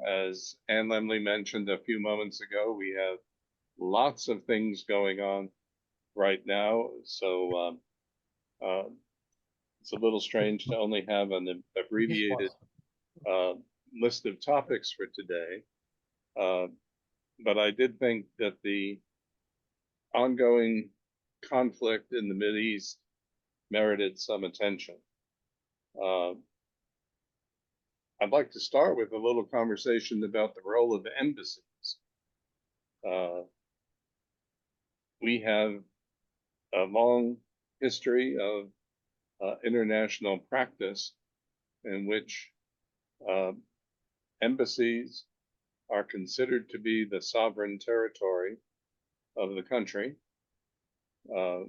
As Ann Lemley mentioned a few moments ago, we have lots of things going on right now. So uh, it's a little strange to only have an abbreviated uh, list of topics for today. Uh, but I did think that the ongoing conflict in the Mideast merited some attention. Uh, I'd like to start with a little conversation about the role of embassies. Uh, we have a long history of international practice in which uh, embassies are considered to be the sovereign territory of the country. Uh,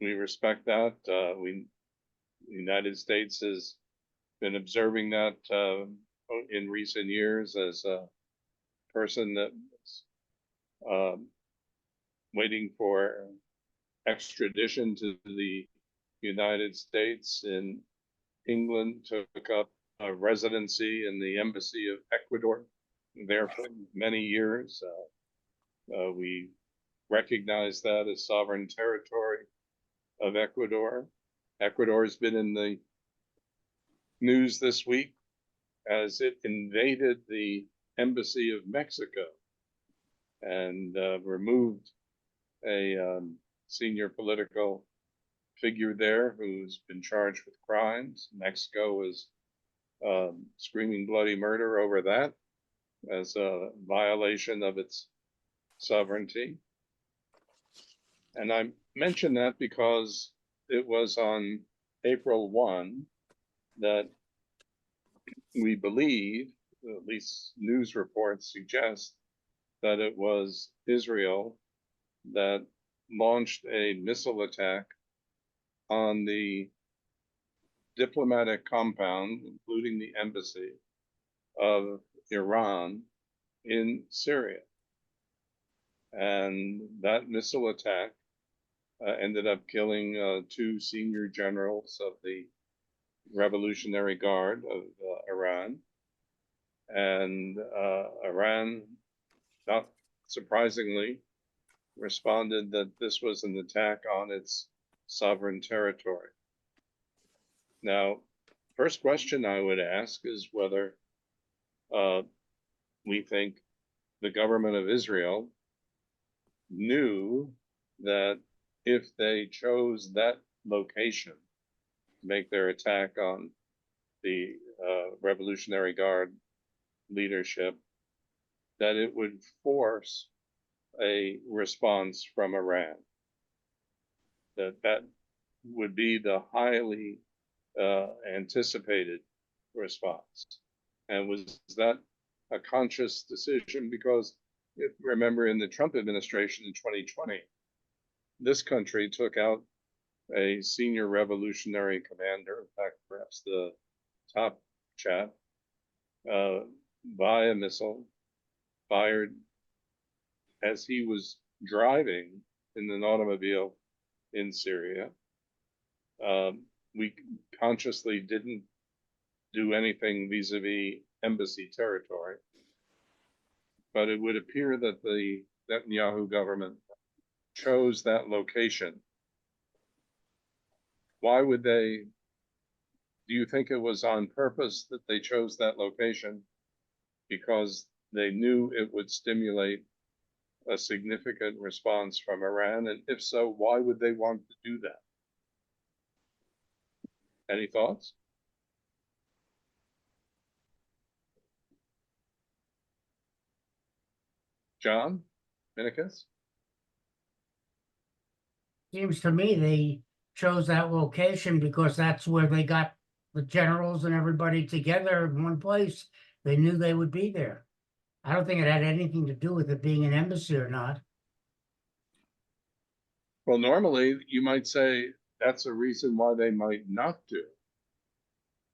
we respect that. The United States has been observing that in recent years as a person that was waiting for extradition to the United States in England, took up a residency in the Embassy of Ecuador there for many years. We recognize that as sovereign territory of Ecuador. Ecuador has been in the news this week as it invaded the Embassy of Mexico and removed a senior political figure there who's been charged with crimes. Mexico is screaming bloody murder over that as a violation of its sovereignty. And I mention that because it was on April 1 that we believe, at least news reports suggest, that it was Israel that launched a missile attack on the diplomatic compound, including the embassy of Iran in Syria. And that missile attack ended up killing two senior generals of the Revolutionary Guard of Iran. And Iran, not surprisingly, responded that this was an attack on its sovereign territory. Now, first question I would ask is whether we think the government of Israel knew that if they chose that location to make their attack on the Revolutionary Guard leadership, that it would force a response from Iran. That would be the highly anticipated response. And was that a conscious decision? Because remember, in the Trump administration in 2020, this country took out a senior revolutionary commander, in fact, perhaps the top chap, by a missile fired as he was driving in an automobile in Syria. We consciously didn't do anything vis-a-vis embassy territory, but it would appear that the Netanyahu government chose that location. Why would they? Do you think it was on purpose that they chose that location because they knew it would stimulate a significant response from Iran? And if so, why would they want to do that? Any thoughts? John Minikis? Seems to me they chose that location because that's where they got the generals and everybody together in one place. They knew they would be there. I don't think it had anything to do with it being an embassy or not. Well, normally you might say that's a reason why they might not do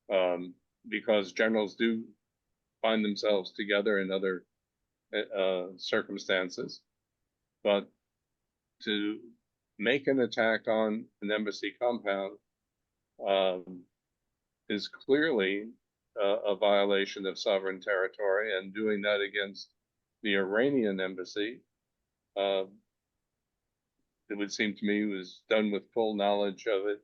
it, because generals do find themselves together in other circumstances. But to make an attack on an embassy compound is clearly a violation of sovereign territory, and doing that against the Iranian embassy, it would seem to me was done with full knowledge of it,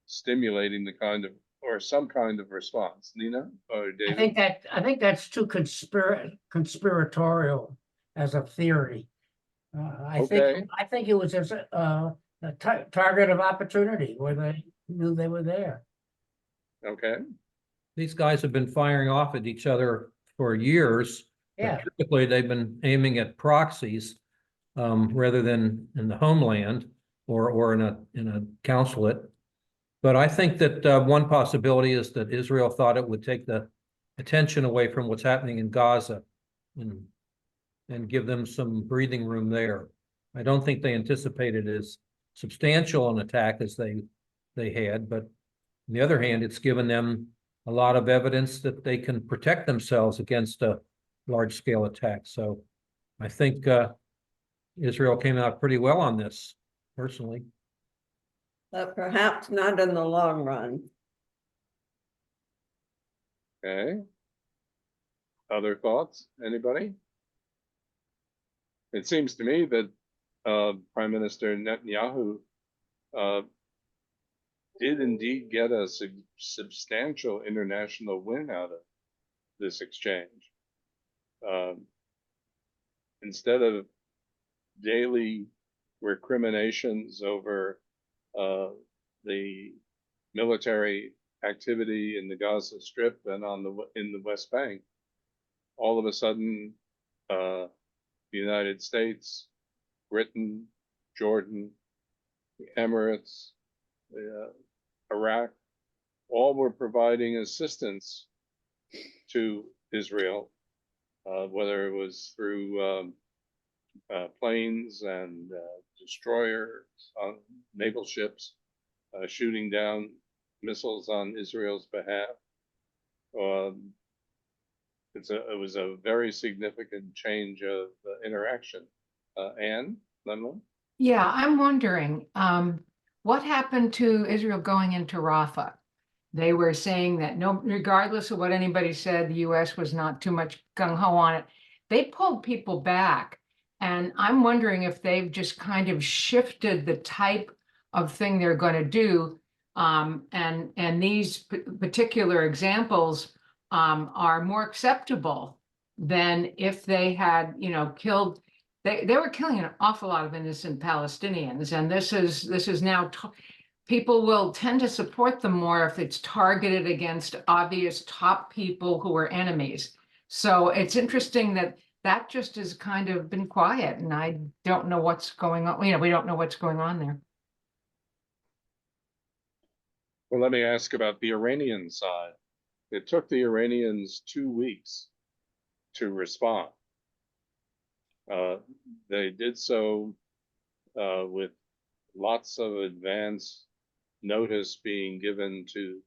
stimulating the kind of, or some kind of response. Nina or David? I think that's too conspiratorial as a theory. Okay. I think it was just a target of opportunity where they knew they were there. Okay. These guys have been firing off at each other for years. But Yeah. typically, they've been aiming at proxies rather than in the homeland or in a consulate. But I think that one possibility is that Israel thought it would take the attention away from what's happening in Gaza and give them some breathing room there. I don't think they anticipated as substantial an attack as they had, but on the other hand, it's given them a lot of evidence that they can protect themselves against a large-scale attack. So I think Israel came out pretty well on this, personally. But perhaps not in the long run. Okay. Other thoughts? Anybody? It seems to me that Prime Minister Netanyahu did indeed get a substantial international win out of this exchange. Instead of daily recriminations over the military activity in the Gaza Strip and in the West Bank, all of a sudden, the United States, Britain, Jordan, the Emirates, Iraq, all were providing assistance to Israel, whether it was through planes and destroyers on naval ships, shooting down missiles on Israel's behalf. It was a very significant change of interaction. Anne Lemlin? Yeah, I'm wondering, what happened to Israel going into Rafah? They were saying that regardless of what anybody said, the US was not too much gung-ho on it. They pulled people back. And I'm wondering if they've just kind of shifted the type of thing they're going to do. And these particular examples are more acceptable than if they had, killed. They were killing an awful lot of innocent Palestinians, and this is now people will tend to support them more if it's targeted against obvious top people who are enemies. So it's interesting that just has kind of been quiet, and I don't know what's going on. We don't know what's going on there. Well, let me ask about the Iranian side. It took the Iranians 2 weeks to respond. They did so with lots of advance notice being given to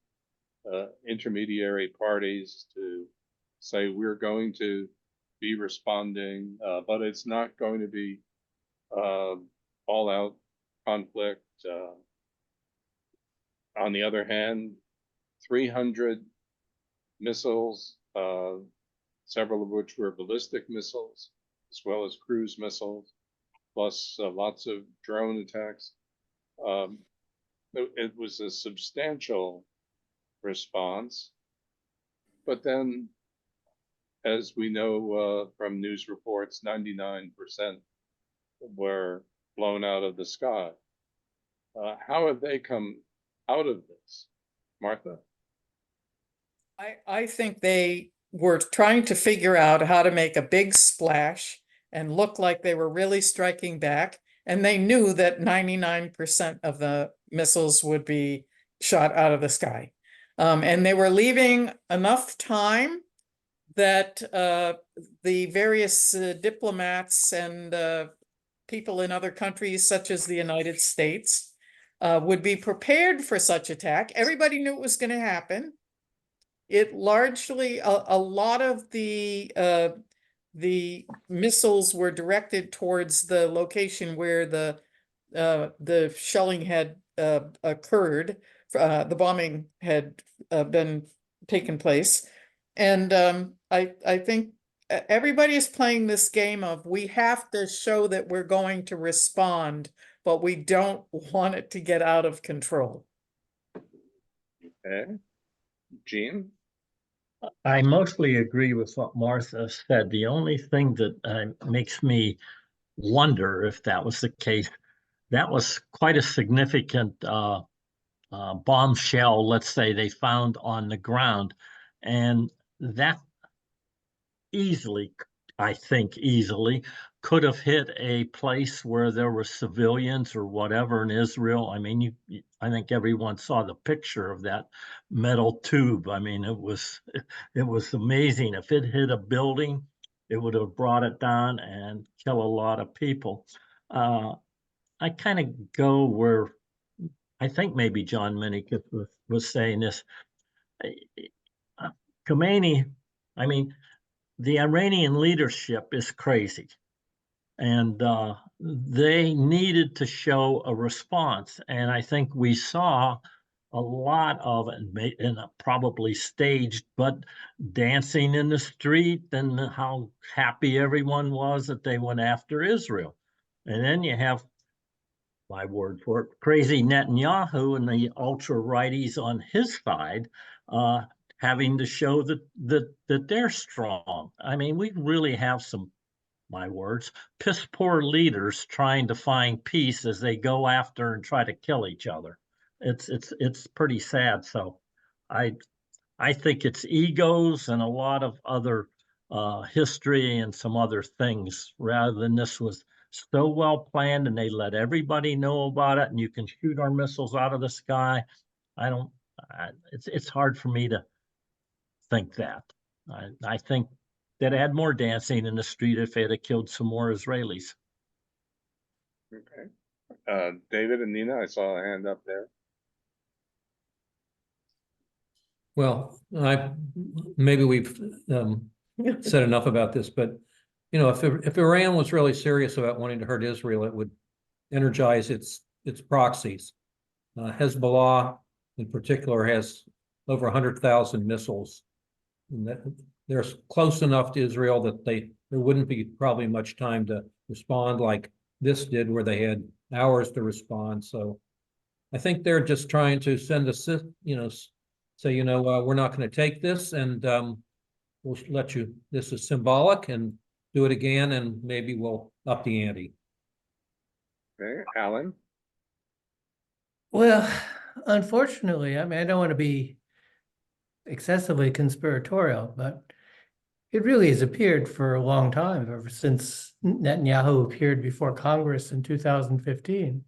intermediary parties to say, we're going to be responding, but it's not going to be all-out conflict. On the other hand, 300 missiles, several of which were ballistic missiles, as well as cruise missiles, plus lots of drone attacks. It was a substantial response. But then, as we know from news reports, 99% were blown out of the sky. How have they come out of this, Martha? I think they were trying to figure out how to make a big splash and look like they were really striking back. And they knew that 99% of the missiles would be shot out of the sky. And they were leaving enough time that the various diplomats and people in other countries, such as the United States, would be prepared for such attack. Everybody knew it was going to happen. It largely, a lot of the missiles were directed towards the location where the shelling had occurred. The bombing had been taken place. And I think everybody is playing this game of we have to show that we're going to respond, but we don't want it to get out of control. Okay. Gene? I mostly agree with what Martha said. The only thing that makes me wonder if that was the case, that was quite a significant bombshell, let's say, they found on the ground. And that easily, I think easily, could have hit a place where there were civilians or whatever in Israel. I mean, I think everyone saw the picture of that metal tube. I mean, it was amazing. If it hit a building, it would have brought it down and kill a lot of people. I kind of go where I think maybe John Minick was saying this. Khomeini, I mean, the Iranian leadership is crazy, and they needed to show a response. And I think we saw a lot of it, and probably staged, but dancing in the street and how happy everyone was that they went after Israel. And then you have, my word for it, crazy Netanyahu and the ultra righties on his side, having to show that they're strong. I mean, we really have some, my words, piss poor leaders trying to find peace as they go after and try to kill each other. It's pretty sad. So I think it's egos and a lot of other history and some other things rather than this was so well planned and they let everybody know about it and you can shoot our missiles out of the sky. It's hard for me to think that. I think that had more dancing in the street if they had killed some more Israelis. Okay. David and Nina, I saw a hand up there. Well, maybe we've said enough about this, but you know, if Iran was really serious about wanting to hurt Israel, it would energize its proxies. Hezbollah, in particular, has over 100,000 missiles. And that they're close enough to Israel that there wouldn't be probably much time to respond like this did, where they had hours to respond. So I think they're just trying to send a, say, we're not going to take this, and we'll let you. This is symbolic, and do it again, and maybe we'll up the ante. Okay, Alan? Well, unfortunately, I mean, I don't want to be excessively conspiratorial, but it really has appeared for a long time, ever since Netanyahu appeared before Congress in 2015,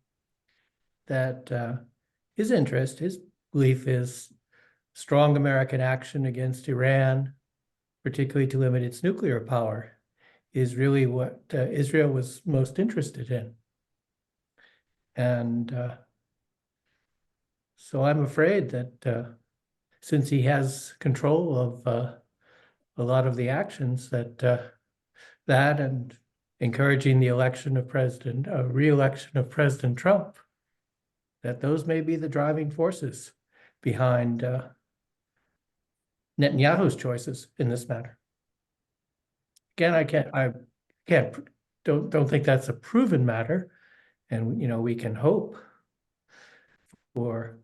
that his interest, his belief is strong American action against Iran, particularly to limit its nuclear power, is really what Israel was most interested in. And so I'm afraid that since he has control of a lot of the actions, that and encouraging the election of re-election of President Trump, that those may be the driving forces behind Netanyahu's choices in this matter. Again, I don't think that's a proven matter, and we can hope for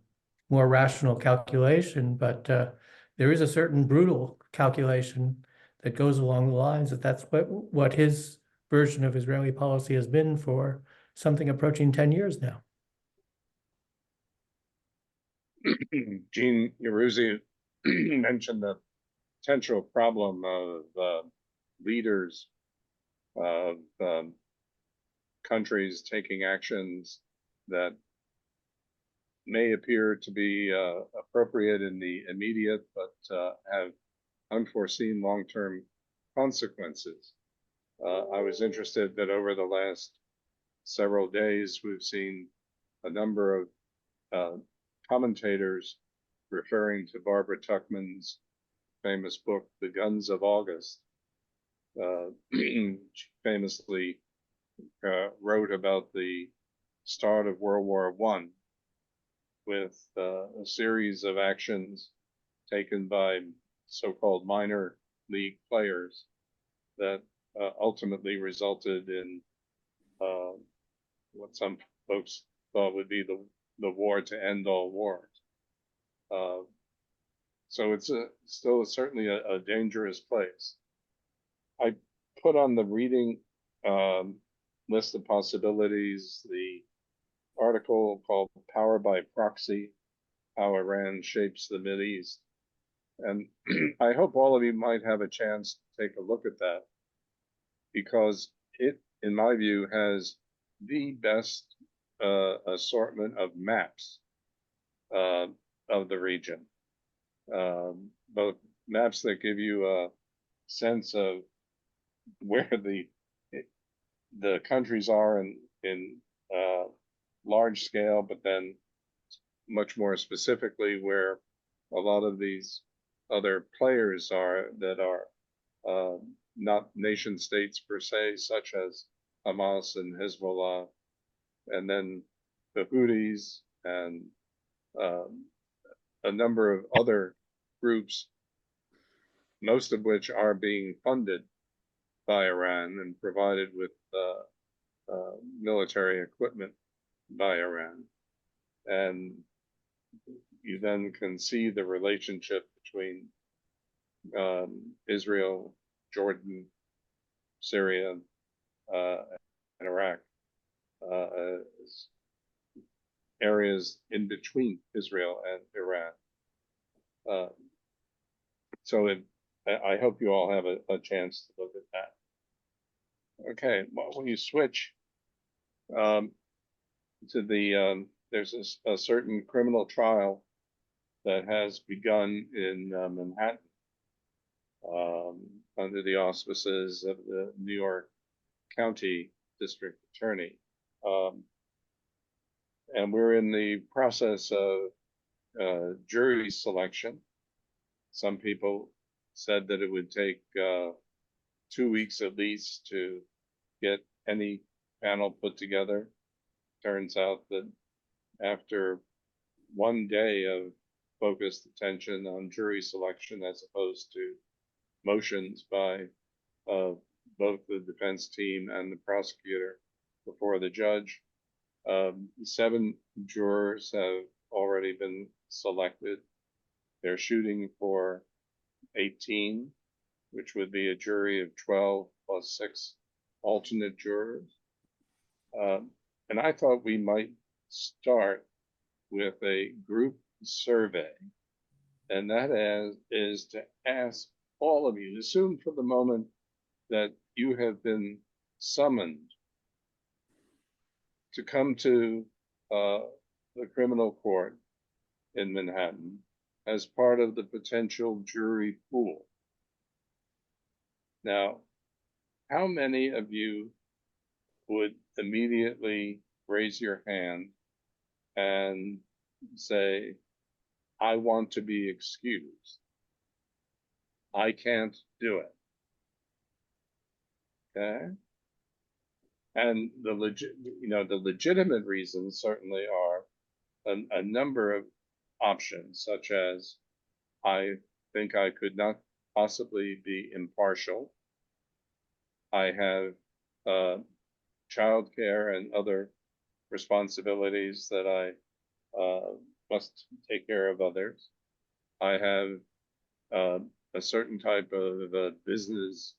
more rational calculation, but there is a certain brutal calculation that goes along the lines that that's what his version of Israeli policy has been for something approaching 10 years now. Gene Yeruzzi mentioned the potential problem of leaders of countries taking actions that may appear to be appropriate in the immediate, but have unforeseen long-term consequences. I was interested that over the last several days, we've seen a number of commentators referring to Barbara Tuchman's famous book, The Guns of August. She famously wrote about the start of World War I with a series of actions taken by so-called minor league players that ultimately resulted in what some folks thought would be the war to end all wars. So it's still certainly a dangerous place. I put on the reading list of possibilities the article called Power by Proxy, How Iran Shapes the Mideast. And I hope all of you might have a chance to take a look at that, because it, in my view, has the best assortment of maps of the region. Both maps that give you a sense of where the countries are in large scale, but then much more specifically where a lot of these other players are that are not nation states per se, such as Hamas and Hezbollah, and then the Houthis and a number of other groups, most of which are being funded by Iran and provided with military equipment by Iran. And you then can see the relationship between Israel, Jordan, Syria, and Iraq, as areas in between Israel and Iran. So I hope you all have a chance to look at that. Okay, well, when you switch to the, there's a certain criminal trial that has begun in Manhattan under the auspices of the New York County District Attorney. And we're in the process of jury selection. Some people said that it would take 2 weeks at least to get any panel put together. Turns out that after 1 day of focused attention on jury selection, as opposed to motions by both the defense team and the prosecutor before the judge, 7 jurors have already been selected. They're shooting for 18, which would be a jury of 12 plus 6 alternate jurors. And I thought we might start with a group survey, and that is to ask all of you, assume for the moment that you have been summoned to come to the criminal court in Manhattan as part of the potential jury pool. Now, how many of you would immediately raise your hand and say, I want to be excused? I can't do it. Okay? And the legitimate reasons certainly are a number of options, such as I think I could not possibly be impartial. I have childcare and other responsibilities that I must take care of others. I have a certain type of business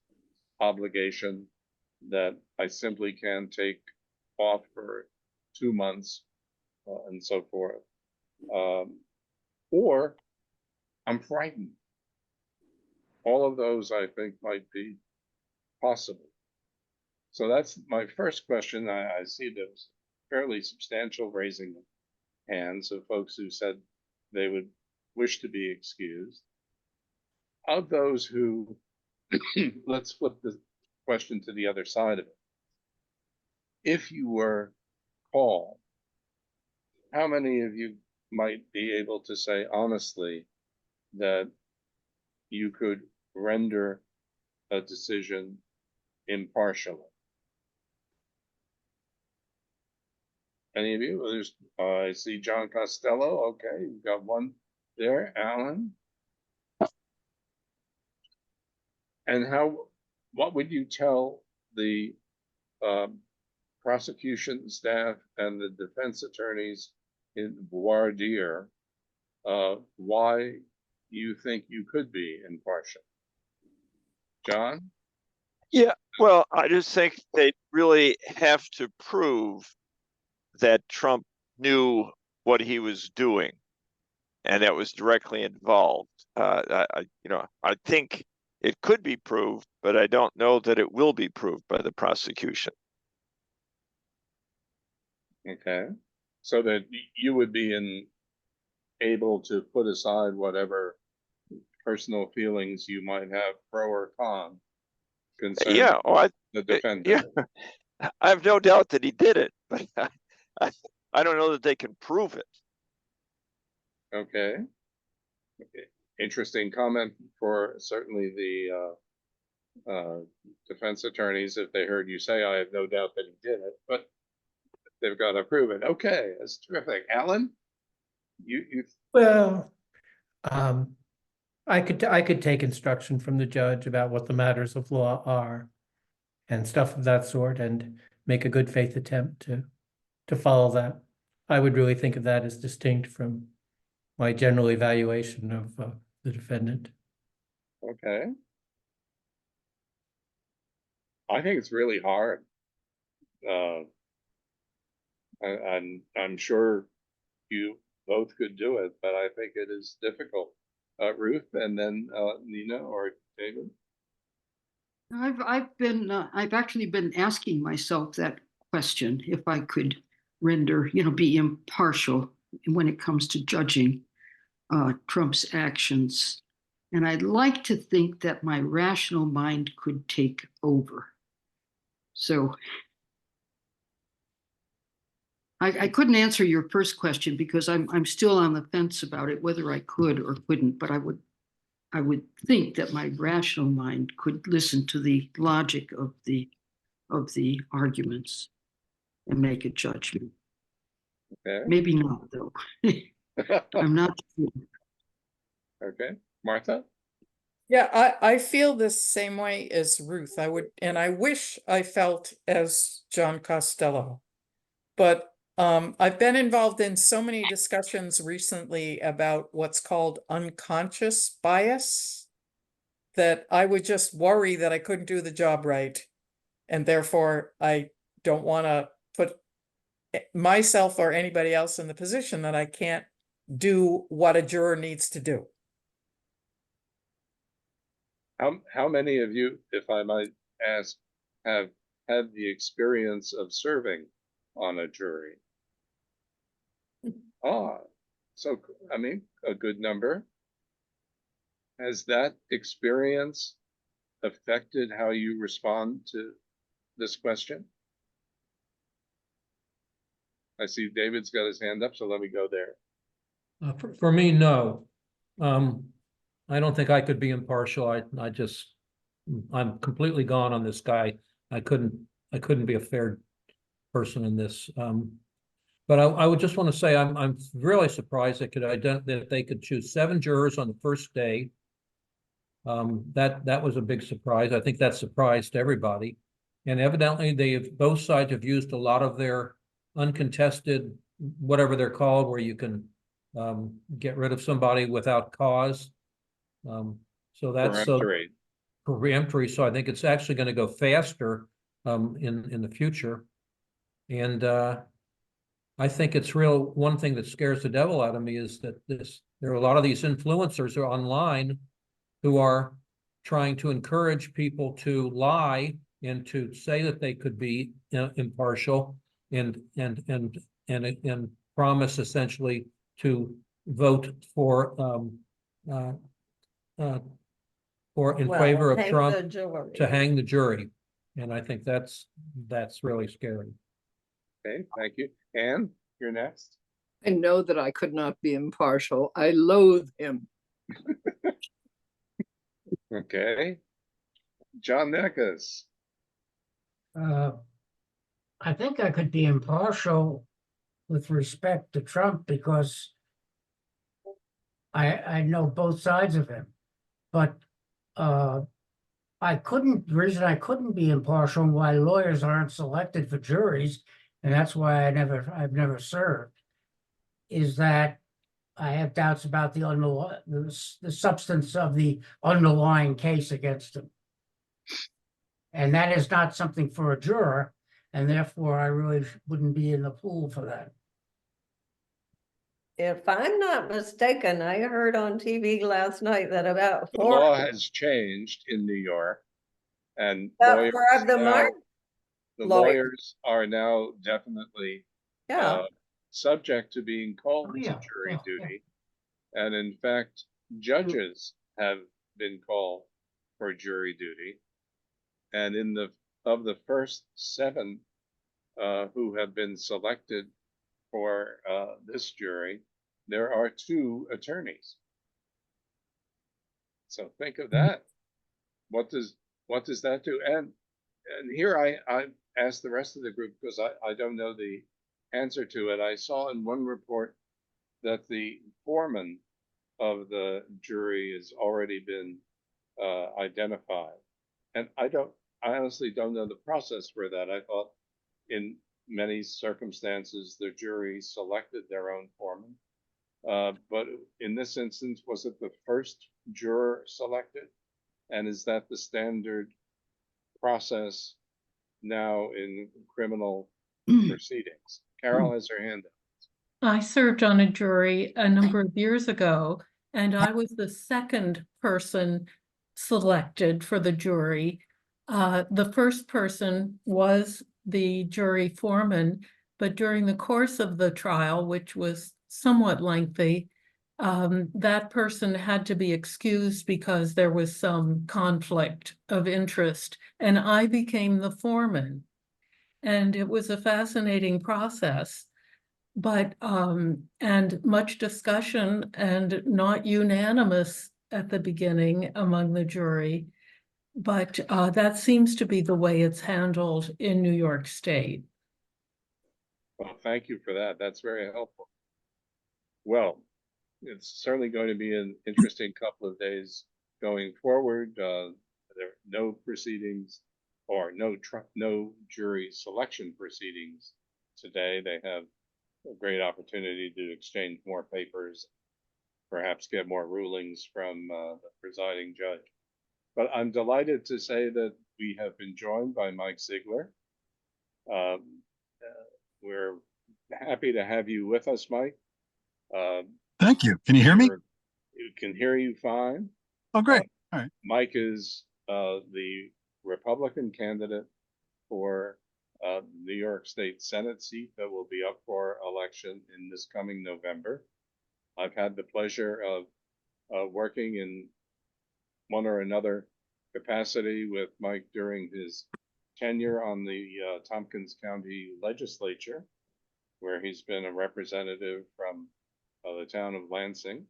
obligation that I simply can't take off for 2 months and so forth. Or I'm frightened. All of those I think might be possible. So that's my first question. I see there's fairly substantial raising of hands of folks who said they would wish to be excused. Of those who, let's flip the question to the other side of it. If you were called, how many of you might be able to say honestly that you could render a decision impartially? Any of you? I see John Costello. Okay, you've got one there. Alan? And what would you tell the prosecution staff and the defense attorneys in voir dire why you think you could be impartial? John? Yeah, well, I just think they really have to prove that Trump knew what he was doing and that was directly involved. I think it could be proved, but I don't know that it will be proved by the prosecution. Okay. So that you would be able to put aside whatever personal feelings you might have, pro or con, concerning Yeah, the defendant. yeah, I have no doubt that he did it, but I don't know that they can prove it. Okay. Interesting comment for certainly the defense attorneys if they heard you say, I have no doubt that he did it, but they've got to prove it. Okay, that's terrific. Alan, you Well, I could take instruction from the judge about what the matters of law are and stuff of that sort and make a good faith attempt to follow that. I would really think of that as distinct from my general evaluation of the defendant. okay? I think it's really hard. I'm sure you both could do it, but I think it is difficult. Ruth, and then Nina or David. I've actually been asking myself that question, if I could be impartial when it comes to judging Trump's actions. And I'd like to think that my rational mind could take over. So I couldn't answer your first question because I'm still on the fence about it, whether I could or couldn't, but I would think that my rational mind could listen to the logic of the arguments and make a judgment. Okay. Maybe not, though. I'm not sure. Okay, Martha. Yeah, I feel the same way as Ruth. I wish I felt as John Costello. But I've been involved in so many discussions recently about what's called unconscious bias that I would just worry that I couldn't do the job right. And therefore, I don't want to put myself or anybody else in the position that I can't do what a juror needs to do. How many of you, if I might ask, have had the experience of serving on a jury? So I mean, a good number. Has that experience affected how you respond to this question? I see David's got his hand up, so let me go there. For me, no. I don't think I could be impartial. I'm completely gone on this guy. I couldn't be a fair person in this. But I would just want to say I'm really surprised that they could choose 7 jurors on the first day. That was a big surprise. I think that surprised everybody. And evidently both sides have used a lot of their uncontested, whatever they're called, where you can get rid of somebody without cause. So that's peremptory. So I think it's actually going to go faster in the future. And I think it's one thing that scares the devil out of me is that there are a lot of these influencers who are online who are trying to encourage people to lie and to say that they could be impartial and promise essentially to vote in favor of Trump to hang the jury. And I think that's really scary. Okay, thank you. Anne, you're next. I know that I could not be impartial. I loathe him. Okay. John Neckus. I think I could be impartial with respect to Trump because I know both sides of him, but the reason I couldn't be impartial and why lawyers aren't selected for juries, and that's why I've never served, is that I have doubts about the substance of the underlying case against him. And that is not something for a juror, and therefore I really wouldn't be in the pool for that. If I'm not mistaken, I heard on TV last night that about The four law has changed in New York, and about four lawyers of them now, are the lawyers. lawyers are now definitely Yeah, subject to being called Oh, to yeah, jury yeah, duty. And in fact, judges have been called for jury duty. And of the first 7 who have been selected for this jury, there are 2 attorneys. So think of that. What does that do? And here I asked the rest of the group because I don't know the answer to it. I saw in one report that the foreman of the jury has already been identified. And I honestly don't know the process for that. I thought in many circumstances, the jury selected their own foreman. But in this instance, was it the first juror selected? And is that the standard process now in criminal proceedings? Carol has her hand up. I served on a jury a number of years ago, and I was the second person selected for the jury. The first person was the jury foreman, but during the course of the trial, which was somewhat lengthy, that person had to be excused because there was some conflict of interest, and I became the foreman. And it was a fascinating process, but and much discussion and not unanimous at the beginning among the jury. But that seems to be the way it's handled in New York State. Well, thank you for that. That's very helpful. Well, it's certainly going to be an interesting couple of days going forward. There are no proceedings or no jury selection proceedings today. They have a great opportunity to exchange more papers, perhaps get more rulings from the presiding judge. But I'm delighted to say that we have been joined by Mike Sigler. We're happy to have you with us, Mike. Thank you. Can you hear me? You can hear you fine. Oh, great. All right. Mike is the Republican candidate for New York State Senate seat that will be up for election in this coming November. I've had the pleasure of working in one or another capacity with Mike during his tenure on the Tompkins County Legislature, where he's been a representative from the town of Lansing.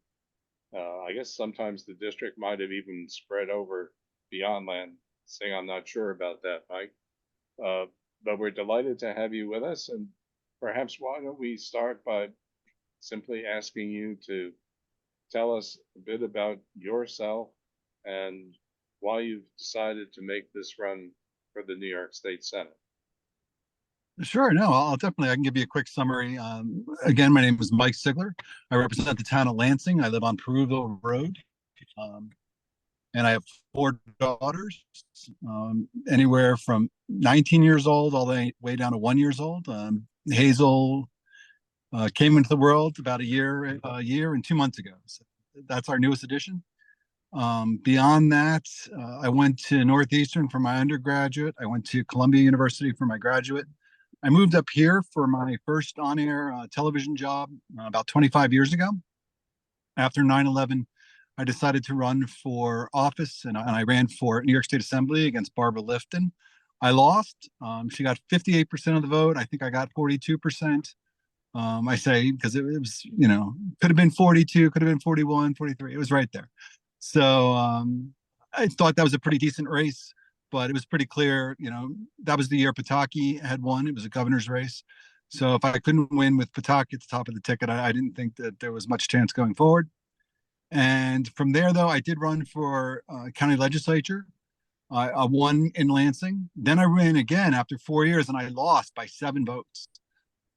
I guess sometimes the district might have even spread over beyond Lansing. I'm not sure about that, Mike. But we're delighted to have you with us. And perhaps why don't we start by simply asking you to tell us a bit about yourself and why you've decided to make this run for the New York State Senate. Sure. No, I can give you a quick summary. Again, my name is Mike Sigler. I represent the town of Lansing. I live on Peruville Road. And I have 4 daughters, anywhere from 19 years old all the way down to 1 year old. Hazel came into the world about a year and 2 months ago. So that's our newest addition. Beyond that, I went to Northeastern for my undergraduate. I went to Columbia University for my graduate. I moved up here for my first on-air television job about 25 years ago. After 9/11, I decided to run for office, and I ran for New York State Assembly against Barbara Lifton. I lost. She got 58% of the vote. I think I got 42%. I say because it was, could have been 42, could have been 41, 43. It was right there. So I thought that was a pretty decent race, but it was pretty clear, that was the year Pataki had won. It was a governor's race. So if I couldn't win with Pataki at the top of the ticket, I didn't think that there was much chance going forward. And from there, though, I did run for county legislature. I won in Lansing. Then I ran again after 4 years and I lost by 7 votes.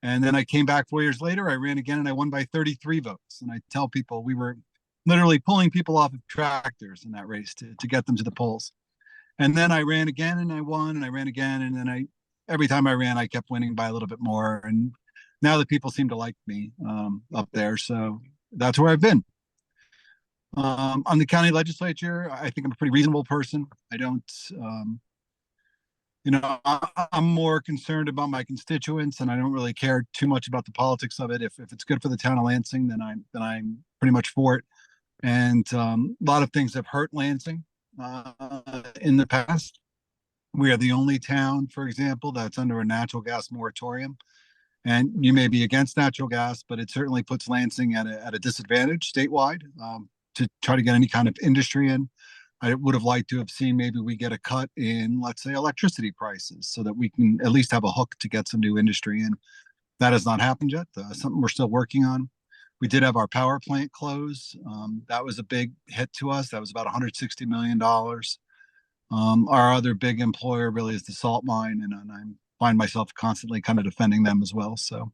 And then I came back 4 years later, I ran again and I won by 33 votes. And I tell people we were literally pulling people off of tractors in that race to get them to the polls. And then I ran again and I won, and I ran again. And then every time I ran, I kept winning by a little bit more. And now the people seem to like me up there. So that's where I've been. On the county legislature, I think I'm a pretty reasonable person. I don't, I'm more concerned about my constituents, and I don't really care too much about the politics of it. If it's good for the town of Lansing, then I'm pretty much for it. And a lot of things have hurt Lansing in the past. We are the only town, for example, that's under a natural gas moratorium. And you may be against natural gas, but it certainly puts Lansing at a disadvantage statewide to try to get any kind of industry in. I would have liked to have seen maybe we get a cut in, let's say, electricity prices so that we can at least have a hook to get some new industry in. That has not happened yet. Something we're still working on. We did have our power plant close. That was a big hit to us. That was about $160 million. Our other big employer really is the salt mine, and I find myself constantly kind of defending them as well. So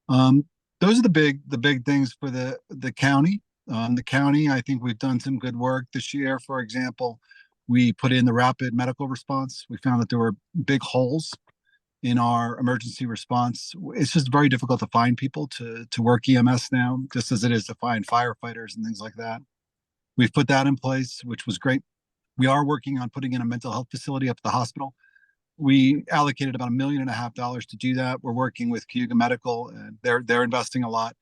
those are the big things for the county. The county, I think we've done some good work this year. For example, we put in the rapid medical response. We found that there were big holes in our emergency response. It's just very difficult to find people to work EMS now, just as it is to find firefighters and things like that. We've put that in place, which was great. We are working on putting in a mental health facility up at the hospital. We allocated about $1.5 million to do that. We're working with Cayuga Medical, and they're investing a lot.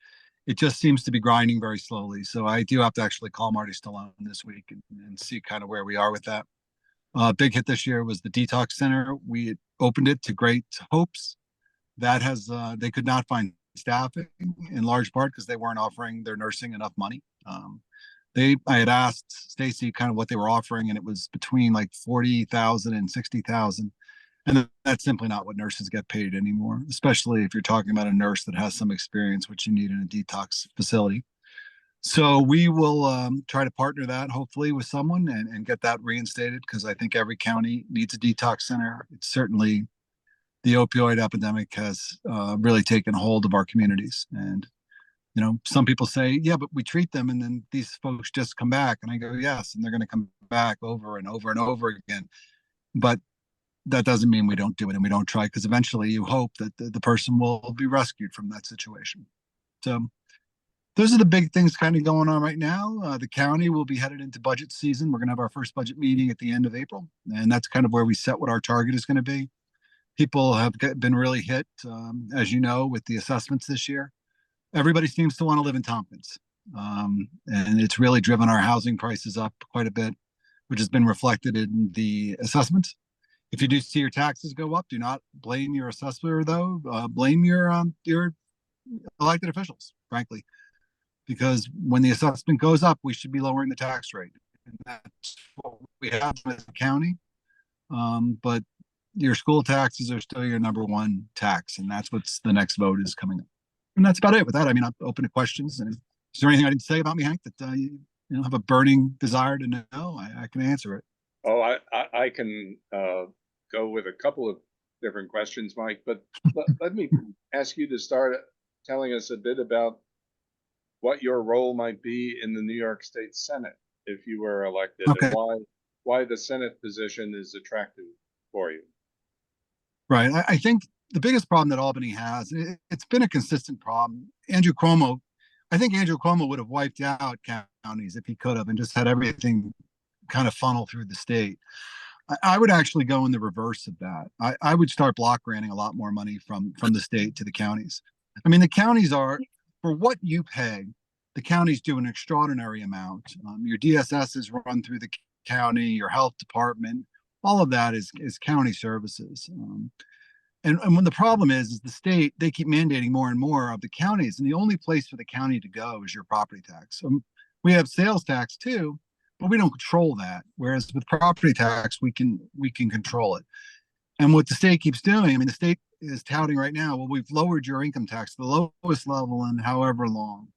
It just seems to be grinding very slowly. So I do have to actually call Marty Stallone this week and see kind of where we are with that. Big hit this year was the detox center. We opened it to great hopes. That has they could not find staffing in large part because they weren't offering their nursing enough money. I had asked Stacy kind of what they were offering, and it was between like 40,000 and 60,000. And that's simply not what nurses get paid anymore, especially if you're talking about a nurse that has some experience, which you need in a detox facility. So we will try to partner that hopefully with someone and get that reinstated, because I think every county needs a detox center. It's certainly the opioid epidemic has really taken hold of our communities. And, some people say, yeah, but we treat them and then these folks just come back. And I go, yes, and they're going to come back over and over and over again. But that doesn't mean we don't do it and we don't try, because eventually you hope that the person will be rescued from that situation. So those are the big things kind of going on right now. The county will be headed into budget season. We're going to have our first budget meeting at the end of April, and that's kind of where we set what our target is going to be. People have been really hit, as you know, with the assessments this year. Everybody seems to want to live in Tompkins, and it's really driven our housing prices up quite a bit, which has been reflected in the assessments. If you do see your taxes go up, do not blame your assessor, though. Blame your elected officials, frankly, because when the assessment goes up, we should be lowering the tax rate. And that's what we have as a county. But your school taxes are still your number one tax, and that's what's the next vote is coming up. And that's about it. With that, I'm open to questions. And is there anything I didn't say about me, Hank, that you have a burning desire to know? I can answer it. Oh, I can go with a couple of different questions, Mike, but let me ask you to start telling us a bit about what your role might be in the New York State Senate if you were elected, okay, and why the Senate position is attractive for you. Right. I think the biggest problem that Albany has, it's been a consistent problem. I think Andrew Cuomo would have wiped out counties if he could have and just had everything kind of funnel through the state. I would actually go in the reverse of that. I would start block granting a lot more money from the state to the counties. I mean, the counties are, for what you pay, the counties do an extraordinary amount. Your DSS is run through the county, your health department, all of that is county services. And when the problem is the state, they keep mandating more and more of the counties, and the only place for the county to go is your property tax. We have sales tax too, but we don't control that. Whereas with property tax, we can control it. And what the state keeps doing, I mean, the state is touting right now, well, we've lowered your income tax to the lowest level in however long.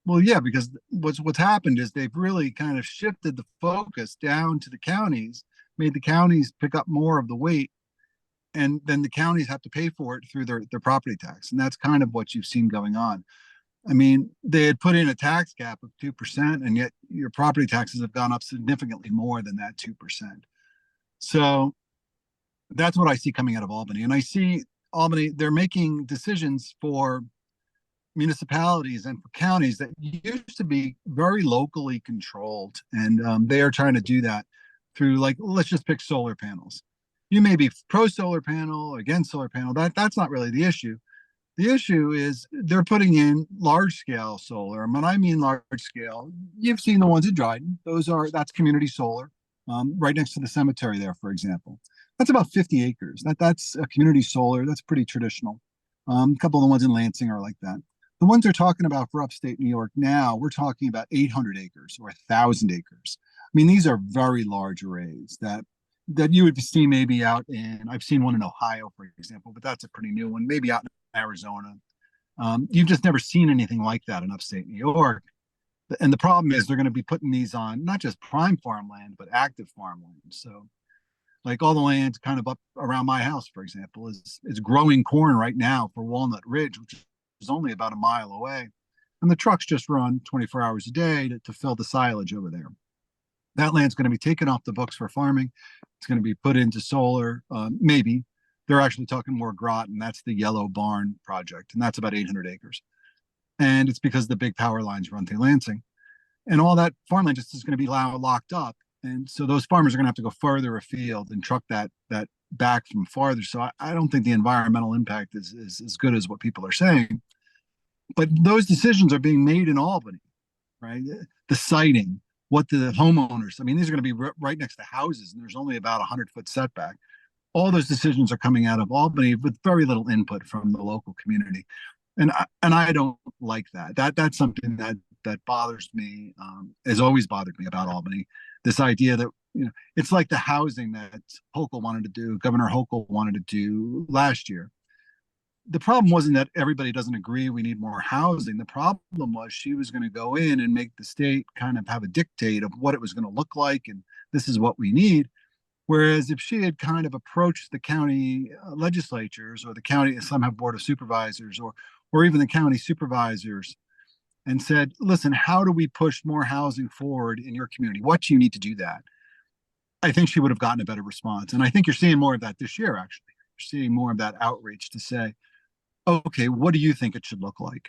Well, yeah, because what's happened is they've really kind of shifted the focus down to the counties made the counties pick up more of the weight, and then the counties have to pay for it through their property tax. And that's kind of what you've seen going on. I mean, they had put in a tax cap of 2%, and yet your property taxes have gone up significantly more than that 2%. So that's what I see coming out of Albany. And I see Albany, they're making decisions for municipalities and for counties that used to be very locally controlled. And they are trying to do that through, like, let's just pick solar panels. You may be pro solar panel, against solar panel. That's not really the issue. The issue is they're putting in large scale solar. And when I mean large scale, you've seen the ones at Dryden. That's community solar, right next to the cemetery there, for example. That's about 50 acres. That's a community solar. That's pretty traditional. A couple of the ones in Lansing are like that. The ones they're talking about for upstate New York now, we're talking about 800 acres or 1,000 acres. I mean, these are very large arrays that you would see maybe out in, I've seen one in Ohio, for example, but that's a pretty new one, maybe out in Arizona. You've just never seen anything like that in upstate New York. And the problem is they're going to be putting these on not just prime farmland, but active farmland. So like all the land kind of up around my house, for example, is growing corn right now for Walnut Ridge, which is only about a mile away. And the trucks just run 24 hours a day to fill the silage over there. That land's going to be taken off the books for farming. It's going to be put into solar. Maybe they're actually talking more Groton. That's the Yellow Barn project, and that's about 800 acres. And it's because the big power lines run through Lansing, and all that farmland just is going to be locked up. And so those farmers are going to have to go further afield and truck that back from farther. So I don't think the environmental impact is as good as what people are saying. But those decisions are being made in Albany, right? The siting, what the homeowners, I mean, these are going to be right next to houses, and there's only about 100-foot setback. All those decisions are coming out of Albany with very little input from the local community. And I don't like that. That's something that bothers me, has always bothered me about Albany. This idea that, it's like the housing that Governor Hochul wanted to do last year. The problem wasn't that everybody doesn't agree we need more housing. The problem was she was going to go in and make the state kind of have a dictate of what it was going to look like, and this is what we need. Whereas if she had kind of approached the county legislatures, or the county, some have board of supervisors, or even the county supervisors, and said, listen, how do we push more housing forward in your community? What do you need to do that? I think she would have gotten a better response. And I think you're seeing more of that this year, actually. You're seeing more of that outreach to say, okay, what do you think it should look like?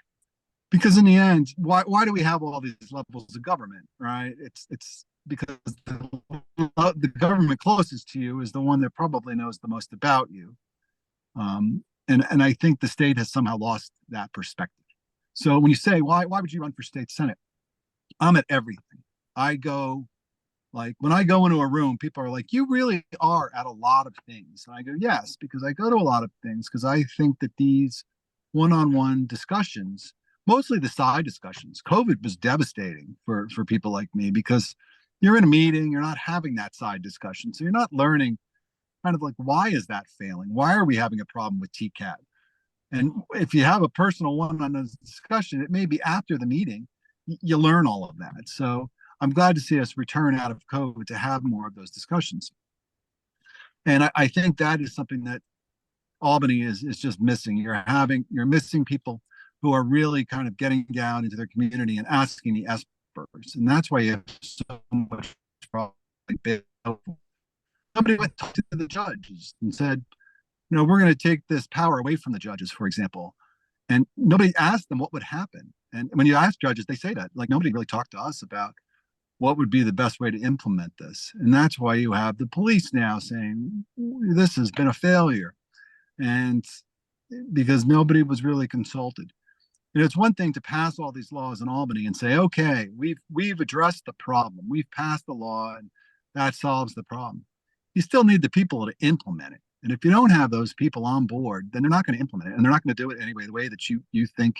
Because in the end, why do we have all these levels of government, right? It's because the government closest to you is the one that probably knows the most about you. And I think the state has somehow lost that perspective. So when you say, why would you run for state senate? I'm at everything. When I go into a room, people are like, you really are at a lot of things. And I go, yes, because I go to a lot of things, because I think that these one-on-one discussions, mostly the side discussions, COVID was devastating for people like me, because you're in a meeting, you're not having that side discussion. So you're not learning kind of like, why is that failing? Why are we having a problem with TCAT? And if you have a personal one-on-one discussion, it may be after the meeting, you learn all of that. So I'm glad to see us return out of COVID to have more of those discussions. And I think that is something that Albany is just missing. You're missing people who are really kind of getting down into their community and asking the experts. And that's why you have so much problem. Somebody went to the judges and said, we're going to take this power away from the judges, for example. And nobody asked them what would happen. And when you ask judges, they say that. Like, nobody really talked to us about what would be the best way to implement this. And that's why you have the police now saying, this has been a failure. And because nobody was really consulted. And it's one thing to pass all these laws in Albany and say, okay, we've addressed the problem. We've passed the law, and that solves the problem. You still need the people to implement it. And if you don't have those people on board, then they're not going to implement it. And they're not going to do it anyway, the way that you think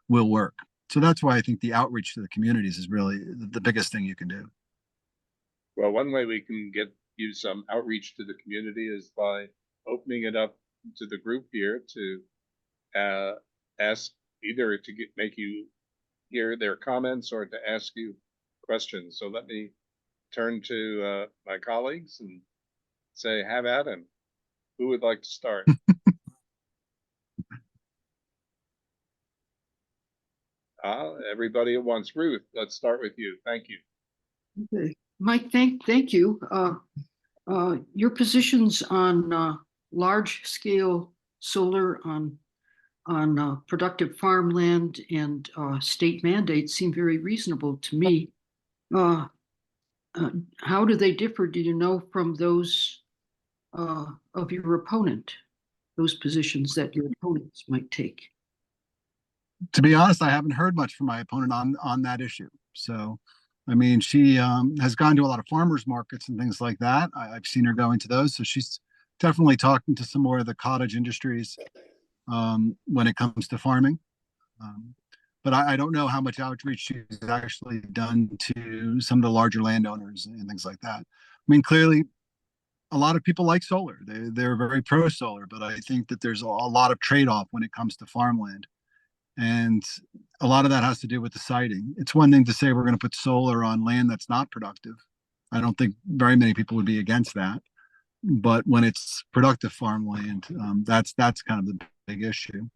will work. So that's why I think the outreach to the communities is really the biggest thing you can do. Well, one way we can use some outreach to the community is by opening it up to the group here to ask either to make you hear their comments or to ask you questions. So let me turn to my colleagues and say, have at him. Who would like to start? Everybody at once. Ruth, let's start with you. Thank you. Okay. Mike, thank you. Your positions on large scale solar on productive farmland and state mandates seem very reasonable to me. How do they differ, do you know, from those of your opponent, those positions that your opponents might take? To be honest, I haven't heard much from my opponent on that issue. So, I mean, she has gone to a lot of farmers markets and things like that. I've seen her go into those, so she's definitely talking to some more of the cottage industries when it comes to farming. But I don't know how much outreach she's actually done to some of the larger landowners and things like that. I mean, clearly, a lot of people like solar. They're very pro solar, but I think that there's a lot of trade off when it comes to farmland. And a lot of that has to do with the siting. It's one thing to say we're going to put solar on land that's not productive. I don't think very many people would be against that. But when it's productive farmland, that's kind of the big issue.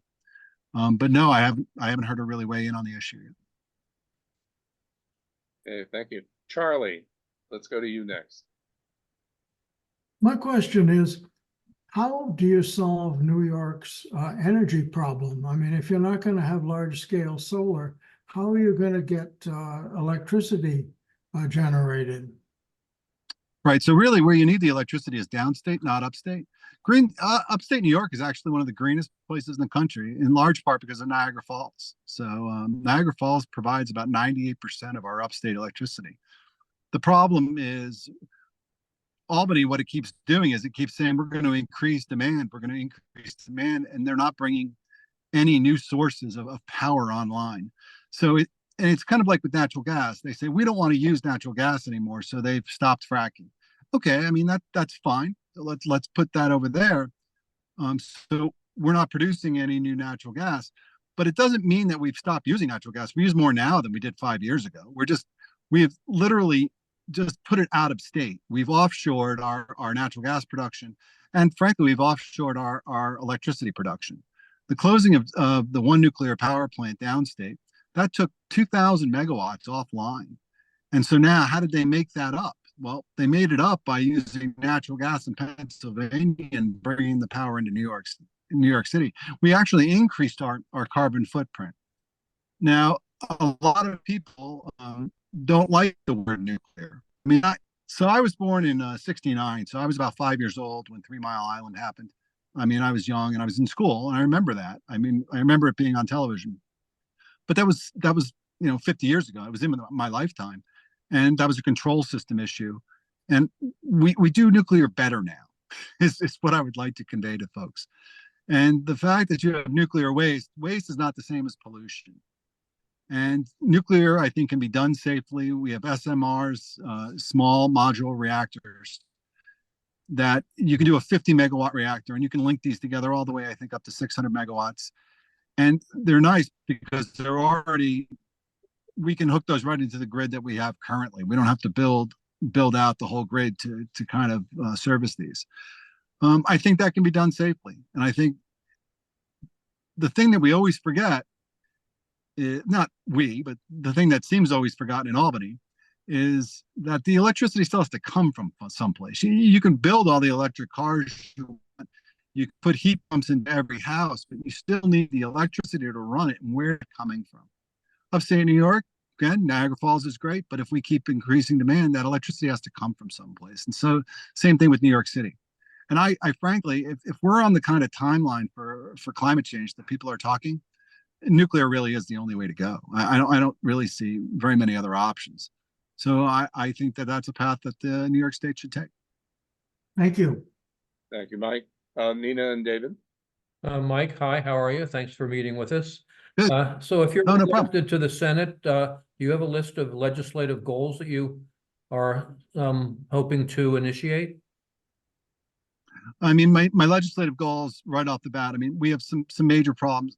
But no, I haven't heard her really weigh in on the issue yet. Okay, thank you. Charlie, let's go to you next. My question is, how do you solve New York's energy problem? I mean, if you're not going to have large scale solar, how are you going to get electricity generated? Right. So really where you need the electricity is downstate, not upstate. Upstate New York is actually one of the greenest places in the country, in large part because of Niagara Falls. So Niagara Falls provides about 98% of our upstate electricity. The problem is Albany, what it keeps doing is it keeps saying we're going to increase demand, and they're not bringing any new sources of power online. So it's kind of like with natural gas. They say we don't want to use natural gas anymore, so they've stopped fracking. Okay, I mean that's fine. Let's put that over there. So we're not producing any new natural gas, but it doesn't mean that we've stopped using natural gas. We use more now than we did 5 years ago. We have literally just put it out of state. We've offshored our natural gas production, and frankly, we've offshored our electricity production. The closing of the one nuclear power plant downstate, that took 2,000 megawatts offline. And so now, how did they make that up? Well, they made it up by using natural gas in Pennsylvania and bringing the power into New York City. We actually increased our carbon footprint. Now, a lot of people don't like the word nuclear. I mean, I was born in '69, so I was about 5 years old when 3 Mile Island happened. I mean, I was young and I was in school, and I remember that. I mean, I remember it being on television. But that was 50 years ago. It was in my lifetime, and that was a control system issue. And we do nuclear better now. Is what I would like to convey to folks. And the fact that you have nuclear waste is not the same as pollution. And nuclear, I think, can be done safely. We have SMRs, small modular reactors, that you can do a 50 megawatt reactor, and you can link these together all the way, I think, up to 600 megawatts. And they're nice because we can hook those right into the grid that we have currently. We don't have to build out the whole grid to kind of service these. I think that can be done safely. And I think the thing that we always forget, not we, but the thing that seems always forgotten in Albany, is that the electricity still has to come from someplace. You can build all the electric cars you want. You can put heat pumps into every house, but you still need the electricity to run it, and where it's coming from. Upstate New York, again, Niagara Falls is great, but if we keep increasing demand, that electricity has to come from someplace. And so same thing with New York City. And I frankly, if we're on the kind of timeline for climate change that people are talking, nuclear really is the only way to go. I don't really see very many other options. So I think that that's a path that the New York State should take. Thank you. Thank you, Mike. Nina and David. Mike, hi, how are you? Thanks for meeting with us. Good. So if you're No problem. elected to the Senate, do you have a list of legislative goals that you are hoping to initiate? I mean, my legislative goals right off the bat, I mean, we have some major problems.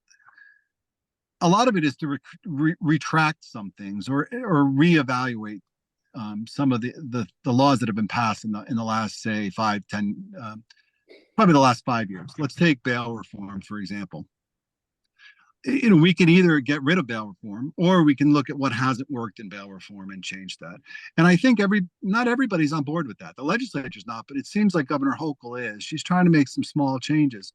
A lot of it is to retract some things or reevaluate some of the laws that have been passed in the last, say, 5, 10, probably the last 5 years. Let's take bail reform, for example. We can either get rid of bail reform, or we can look at what hasn't worked in bail reform and change that. And I think not everybody's on board with that. The legislature's not, but it seems like Governor Hochul is. She's trying to make some small changes.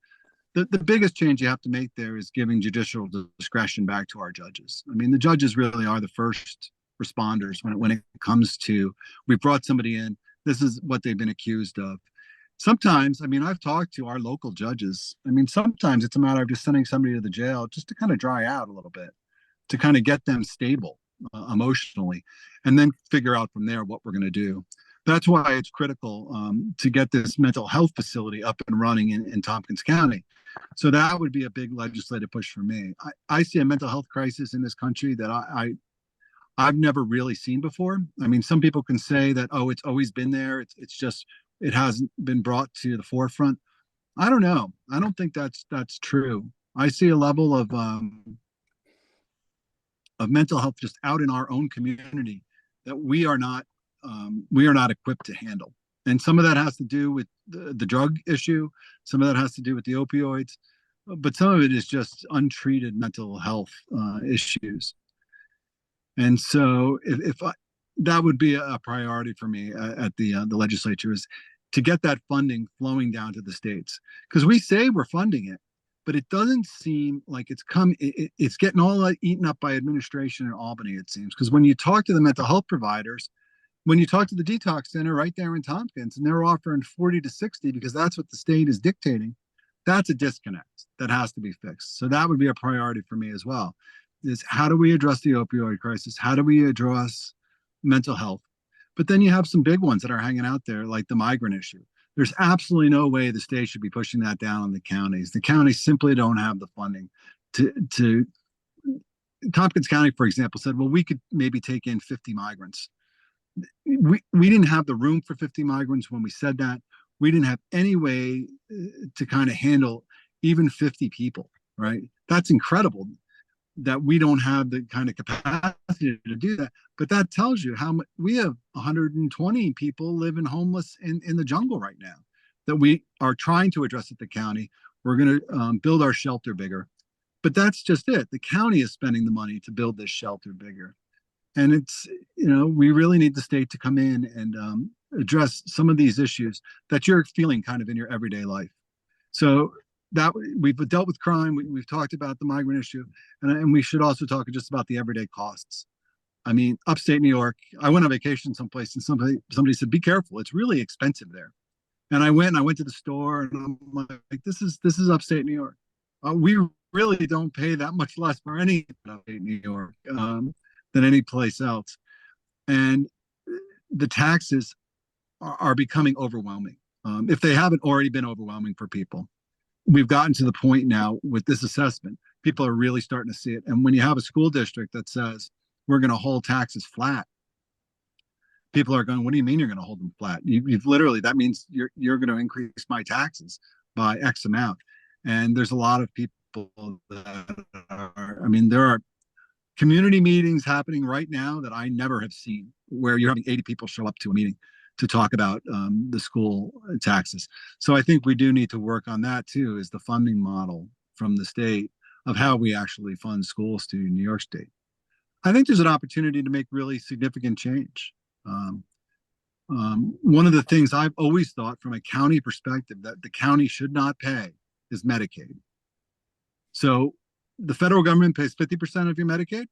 The biggest change you have to make there is giving judicial discretion back to our judges. I mean, the judges really are the first responders when it comes to, we brought somebody in, this is what they've been accused of. Sometimes, I mean, I've talked to our local judges. I mean, sometimes it's a matter of just sending somebody to the jail just to kind of dry out a little bit, to kind of get them stable emotionally, and then figure out from there what we're going to do. That's why it's critical to get this mental health facility up and running in Tompkins County. So that would be a big legislative push for me. I see a mental health crisis in this country that I've never really seen before. I mean, some people can say that, oh, it's always been there. It's just, it hasn't been brought to the forefront. I don't know. I don't think that's true. I see a level of mental health just out in our own community that we are not equipped to handle. And some of that has to do with the drug issue. Some of that has to do with the opioids, but some of it is just untreated mental health issues. And so that would be a priority for me at the legislature, is to get that funding flowing down to the states. Because we say we're funding it, but it doesn't seem like it's getting all eaten up by administration in Albany, it seems. Because when you talk to the mental health providers, when you talk to the detox center right there in Tompkins, and they're offering 40 to 60 because that's what the state is dictating, that's a disconnect that has to be fixed. So that would be a priority for me as well, is how do we address the opioid crisis? How do we address mental health? But then you have some big ones that are hanging out there, like the migrant issue. There's absolutely no way the state should be pushing that down on the counties. The counties simply don't have the funding to Tompkins County, for example, said, well, we could maybe take in 50 migrants. We didn't have the room for 50 migrants when we said that. We didn't have any way to kind of handle even 50 people, right? That's incredible that we don't have the kind of capacity to do that. But that tells you how much we have 120 people living homeless in the jungle right now that we are trying to address at the county. We're going to build our shelter bigger. But that's just it. The county is spending the money to build this shelter bigger. And it's, we really need the state to come in and address some of these issues that you're feeling kind of in your everyday life. So that we've dealt with crime, we've talked about the migrant issue, and we should also talk just about the everyday costs. I mean, upstate New York, I went on vacation someplace and somebody said, be careful, it's really expensive there. And I went to the store and I'm like, this is upstate New York. We really don't pay that much less for any upstate New York than any place else. And the taxes are becoming overwhelming. If they haven't already been overwhelming for people, we've gotten to the point now with this assessment, people are really starting to see it. And when you have a school district that says, we're going to hold taxes flat, people are going, what do you mean you're going to hold them flat? You've literally, that means you're going to increase my taxes by X amount. And there's a lot of people that are, I mean, there are community meetings happening right now that I never have seen, where you're having 80 people show up to a meeting to talk about the school taxes. So I think we do need to work on that too, is the funding model from the state of how we actually fund schools to New York State. I think there's an opportunity to make really significant change. One of the things I've always thought from a county perspective that the county should not pay is Medicaid. So the federal government pays 50% of your Medicaid,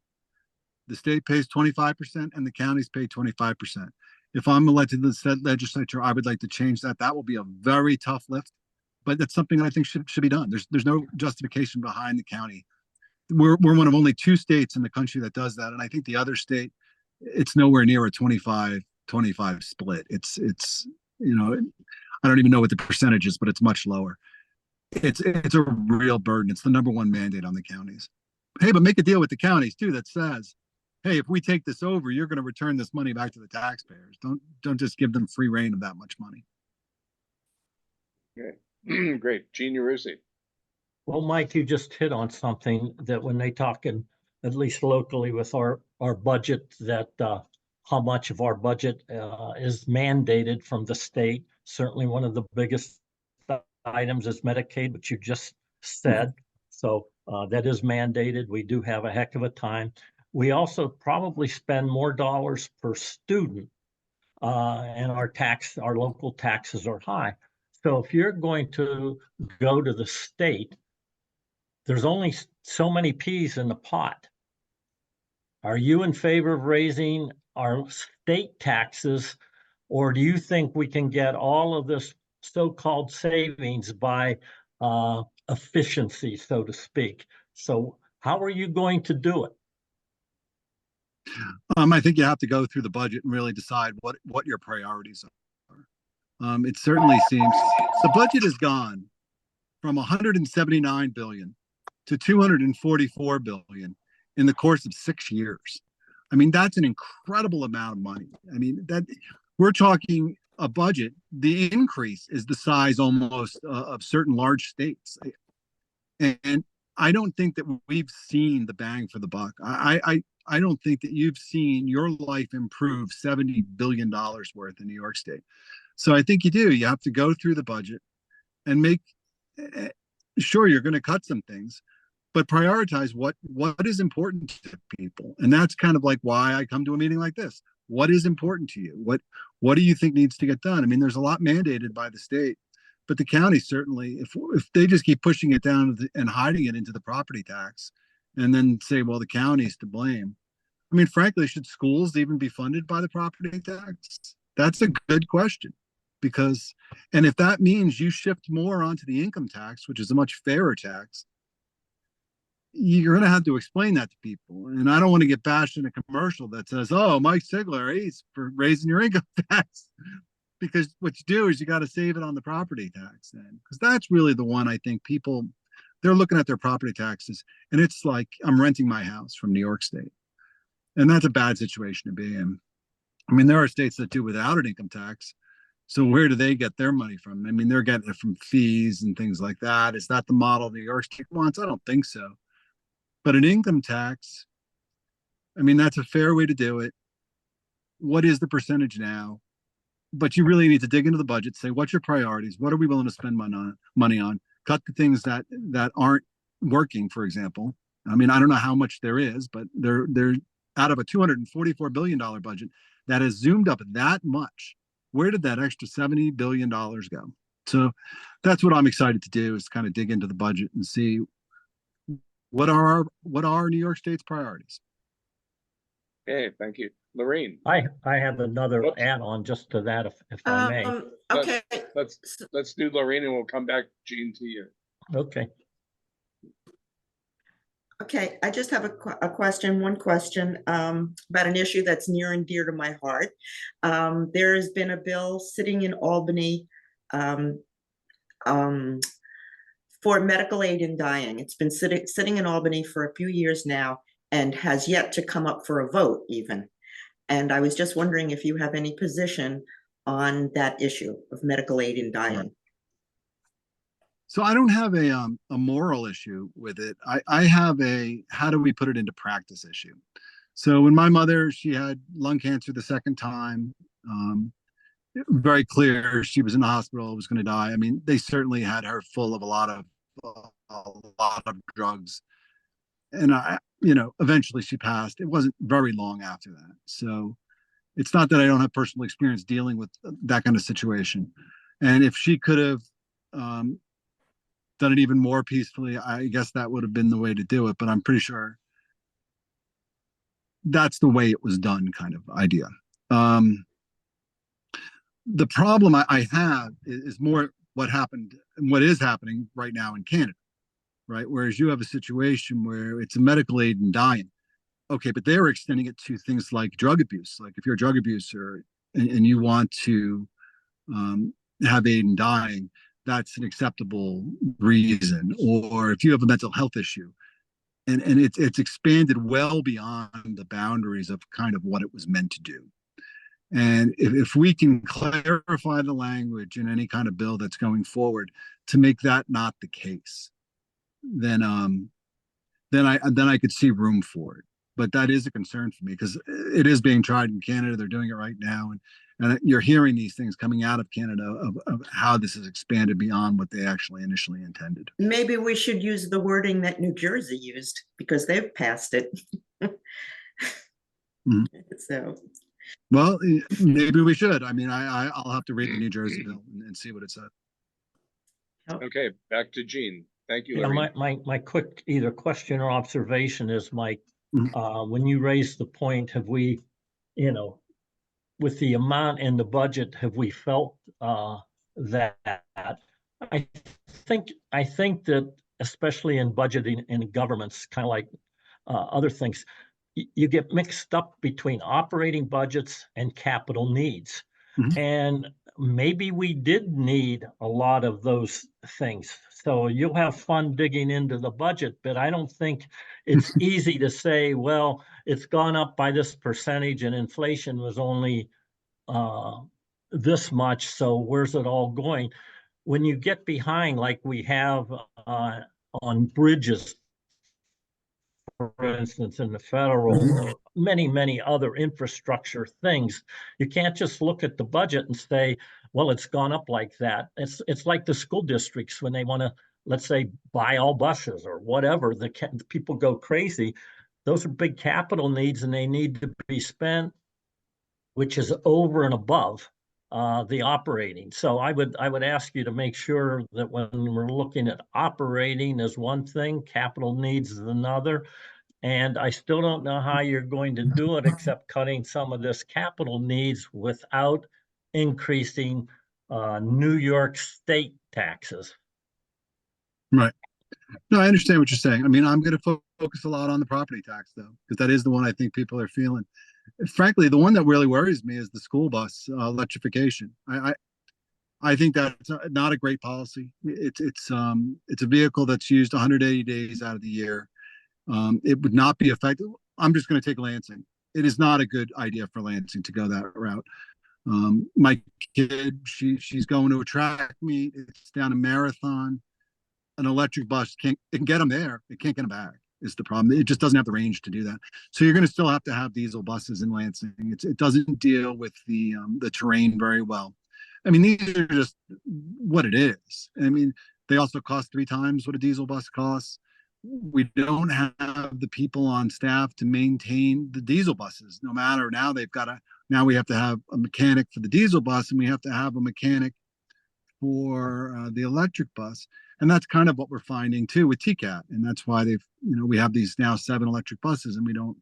the state pays 25%, and the counties pay 25%. If I'm elected to the legislature, I would like to change that. That will be a very tough lift, but that's something I think should be done. There's no justification behind the county. We're one of only 2 states in the country that does that, and I think the other state, it's nowhere near a 25 split. It's I don't even know what the percentage is, but it's much lower. It's a real burden. It's the #1 mandate on the counties. Hey, but make a deal with the counties too that says, hey, if we take this over, you're going to return this money back to the taxpayers. Don't just give them free reign of that much money. Okay. Great. Gene Urisi. Well, Mike, you just hit on something that when they talk at least locally with our budget, that how much of our budget is mandated from the state. Certainly one of the biggest items is Medicaid, which you just said. So that is mandated. We do have a heck of a time. We also probably spend more dollars per student, and our local taxes are high. So if you're going to go to the state, there's only so many peas in the pot. Are you in favor of raising our state taxes, or do you think we can get all of this so-called savings by efficiency, so to speak? So how are you going to do it? I think you have to go through the budget and really decide what your priorities are. It certainly seems the budget has gone from 179 billion to 244 billion in the course of 6 years. I mean, that's an incredible amount of money. I mean, that we're talking a budget. The increase is the size almost of certain large states. And I don't think that we've seen the bang for the buck. I don't think that you've seen your life improve $70 billion worth in New York State. So I think you do. You have to go through the budget and make sure you're going to cut some things, but prioritize what is important to people. And that's kind of like why I come to a meeting like this. What is important to you? What do you think needs to get done? I mean, there's a lot mandated by the state, but the county certainly, if they just keep pushing it down and hiding it into the property tax, and then say, well, the county's to blame. I mean, frankly, should schools even be funded by the property tax? That's a good question. Because, and if that means you shift more onto the income tax, which is a much fairer tax, you're going to have to explain that to people. And I don't want to get bashed in a commercial that says, oh, Mike Sigler, he's for raising your income tax. Because what you do is you got to save it on the property tax then. Because that's really the one I think people, they're looking at their property taxes and it's like, I'm renting my house from New York State. And that's a bad situation to be in. I mean, there are states that do without an income tax. So where do they get their money from? I mean, they're getting it from fees and things like that. Is that the model New York State wants? I don't think so. But an income tax, I mean, that's a fair way to do it. What is the percentage now? But you really need to dig into the budget, say, what's your priorities? What are we willing to spend money on? Cut the things that aren't working, for example. I mean, I don't know how much there is, but they're out of a $244 billion budget that has zoomed up that much. Where did that extra $70 billion go? So that's what I'm excited to do, is kind of dig into the budget and see what are New York State's priorities. Okay, thank you. Lorraine. I have another add-on just to that, if I may. Okay. Let's do Lorraine and we'll come back, Gene, to you. Okay. Okay, I just have one question about an issue that's near and dear to my heart. There has been a bill sitting in Albany for medical aid in dying. It's been sitting in Albany for a few years now and has yet to come up for a vote even. And I was just wondering if you have any position on that issue of medical aid in dying. So I don't have a moral issue with it. I have a how do we put it into practice issue. So when my mother, she had lung cancer the second time, very clear she was in the hospital, was going to die. I mean, they certainly had her full of a lot of drugs, and eventually she passed. It wasn't very long after that. So it's not that I don't have personal experience dealing with that kind of situation. And if she could have done it even more peacefully, I guess that would have been the way to do it. But I'm pretty sure that's the way it was done, kind of idea. The problem I have is more what happened and what is happening right now in Canada, right? Whereas you have a situation where it's a medical aid in dying. Okay, but they're extending it to things like drug abuse. Like if you're a drug abuser and you want to have aid in dying, that's an acceptable reason. Or if you have a mental health issue, and it's expanded well beyond the boundaries of kind of what it was meant to do. And if we can clarify the language in any kind of bill that's going forward to make that not the case, then I could see room for it. but that is a concern for me because it is being tried in Canada. They're doing it right now. And you're hearing these things coming out of Canada of how this has expanded beyond what they actually initially intended. Maybe we should use the wording that New Jersey used because they've passed it. So, well, maybe we should. I mean, I'll have to read the New Jersey bill and see what it said. Okay, back to Gene. Thank you, Yeah, Lorraine. my quick either question or observation is, Mike, Mhm. when you raised the point, have we, you know, with the amount in the budget, have we felt that? I think that especially in budgeting in governments, kind of like other things, you get mixed up between operating budgets and capital needs. Mhm. And maybe we did need a lot of those things. So you'll have fun digging into the budget, but I don't think it's easy to say, well, it's gone up by this percentage and inflation was only this much. So where's it all going? When you get behind, like we have on bridges, for instance, in the federal or many other infrastructure things, you can't just look at the budget and say, well, it's gone up like that. It's like the school districts when they want to, let's say, buy all buses or whatever, the people go crazy. Those are big capital needs and they need to be spent, which is over and above the operating. So I would ask you to make sure that when we're looking at operating as one thing, capital needs is another. And I still don't know how you're going to do it except cutting some of this capital needs without increasing New York state taxes. Right. No, I understand what you're saying. I mean, I'm going to focus a lot on the property tax, though, because that is the one I think people are feeling. Frankly, the one that really worries me is the school bus electrification. I think that's not a great policy. It's a vehicle that's used 180 days out of the year. It would not be effective. I'm just going to take Lansing. It is not a good idea for Lansing to go that route. My kid, she's going to a track meet. It's down a marathon. An electric bus it can get them there. It can't get them back. Is the problem. It just doesn't have the range to do that. So you're going to still have to have diesel buses in Lansing. It doesn't deal with the terrain very well. I mean, these are just what it is. I mean, they also cost 3 times what a diesel bus costs. We don't have the people on staff to maintain the diesel buses. No matter now we have to have a mechanic for the diesel bus and we have to have a mechanic for the electric bus. And that's kind of what we're finding too with TCAT. And that's why we have these now 7 electric buses and we don't,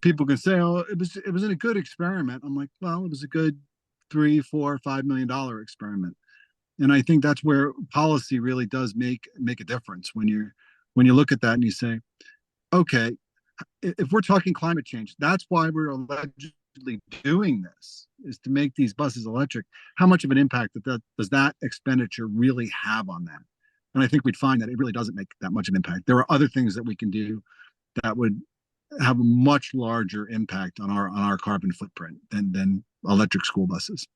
people can say, oh, it was a good experiment. I'm like, well, it was a good $3, $4, $5 million experiment. And I think that's where policy really does make a difference when you look at that and you say, okay, if we're talking climate change, that's why we're allegedly doing this, is to make these buses electric. How much of an impact does that expenditure really have on that? And I think we'd find that it really doesn't make that much of an impact. There are other things that we can do that would have a much larger impact on our carbon footprint than electric school buses.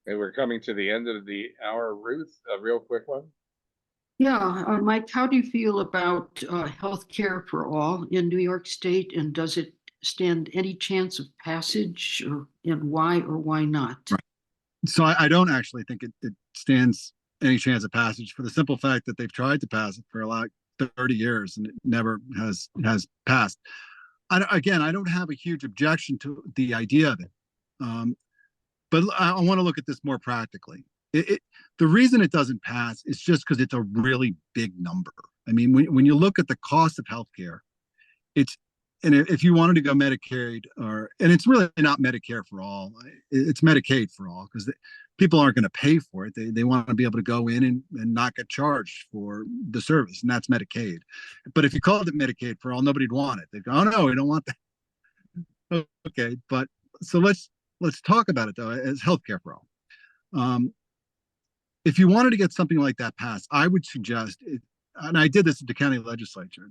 Okay, we're coming to the end of the hour. Ruth, a real quick one. Yeah, Mike, how do you feel about health care for all in New York State? And does it stand any chance of passage and why or why not? Right. So I don't actually think it stands any chance of passage for the simple fact that they've tried to pass it for like 30 years and it never has passed. I don't have a huge objection to the idea of it. But I want to look at this more practically. The reason it doesn't pass is just because it's a really big number. I mean, when you look at the cost of healthcare, and if you wanted to go Medicaid and it's really not Medicare for all, it's Medicaid for all, because people aren't going to pay for it. They want to be able to go in and not get charged for the service, and that's Medicaid. But if you called it Medicaid for all, nobody'd want it. They'd go, oh no, we don't want that. Okay, but so let's talk about it though as healthcare for all. If you wanted to get something like that passed, I would suggest it, and I did this at the county legislature.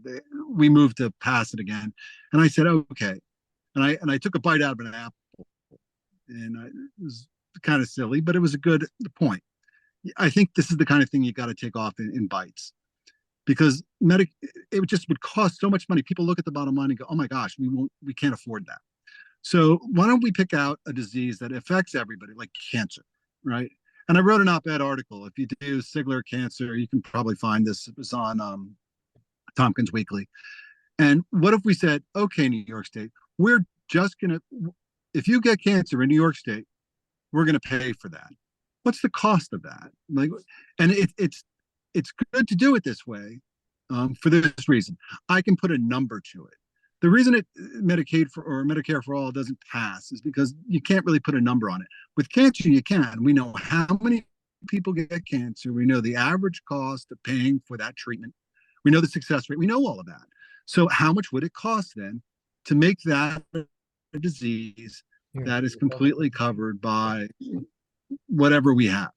We moved to pass it again, and I said, okay, and I took a bite out of an apple, and it was kind of silly, but it was a good point. I think this is the kind of thing you got to take off in bites. because it would cost so much money. People look at the bottom line and go, oh my gosh, we can't afford that. So why don't we pick out a disease that affects everybody, like cancer, right? And I wrote an op-ed article. If you do Sigler cancer, you can probably find this. It was on Tompkins Weekly. And what if we said, okay, New York State, we're just going to, if you get cancer in New York State, we're going to pay for that. What's the cost of that? Like, and it's good to do it this way for this reason. I can put a number to it. The reason Medicaid or Medicare for all doesn't pass is because you can't really put a number on it. With cancer, you can. We know how many people get cancer. We know the average cost of paying for that treatment. We know the success rate. We know all of that. So how much would it cost then to make that a disease that is completely covered by whatever we have?